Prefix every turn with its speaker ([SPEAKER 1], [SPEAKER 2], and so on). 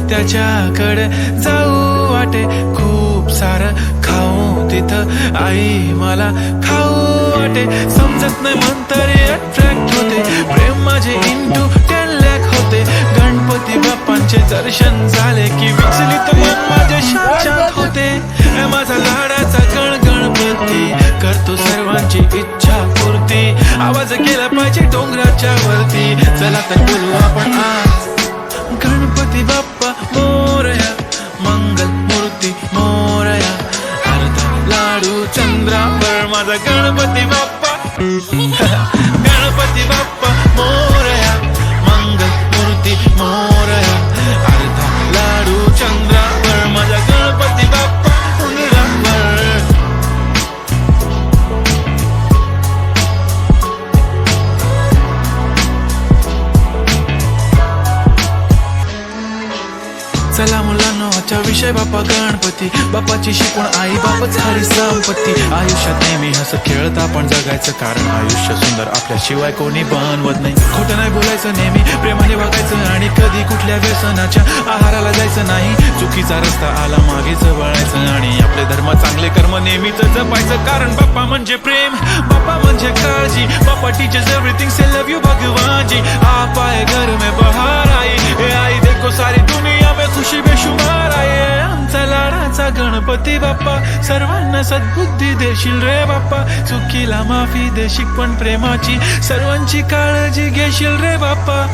[SPEAKER 1] त्याच्याकडे जाऊ वाटे, खूप सारं खाऊ तिथं आई मला खाऊ वाटे. समजत नाही म्हणतरी अट्रॅक्ट होते, प्रेम माझे इंटू 10 लाख होते. गणपती बाप्पांचे दर्शन झाले की विचलित मन माझे शांत होते. माझा लाडाचा गणपती करतो सर्वांची इच्छा पूर्ती. आवाज केला पाहिजे डोंगराच्या वरती, चला तर बोलू आपण आज. गणपती बाप्पा मोरया, मंगल मूर्ती मोरया, अर्धा लाडू चंद्रावर माझा गणपती बाप्पा. गणपती बाप्पा मोरया, मंगल मूर्ती मोरया, अर्धा लाडू चंद्रावर माझा गणपती बाप्पा. चला मुलांनो आजचा विषय बाप्पा गणपती. बाप्पाची शिकवण आई बापच खरी संपत्ती. आयुष्यात नेहमी हसत खेळत आपण जगायचं, कारण आयुष्य सुंदर आपल्याशिवाय कोणी बनवत नाही. खोटं नाही बोलायचं, नेहमी प्रेमाने वागायचं आणि कधी कुठल्या व्यसनाच्या आहाराला जायचं नाही. चुकीचा रस्ता आला मागेच वळायचं आणि आपले धर्म चांगले कर्म नेहमीच जपायचं, कारण बाप्पा म्हणजे प्रेम, बाप्पा म्हणजे काळजी. Bappa teachers everything, say love you भगवान जी. आप आए घर में बहार आई, ए आई देखो सारी दुनिया में खुशी बेशुमार आहे. आमचा लाडाचा गणपती बाप्पा, सर्वांना सद्बुद्धी देशील रे बाप्पा. चुकीला माफी देशील पण प्रेमाची सर्वांची काळजी घेशील रे बाप्पा.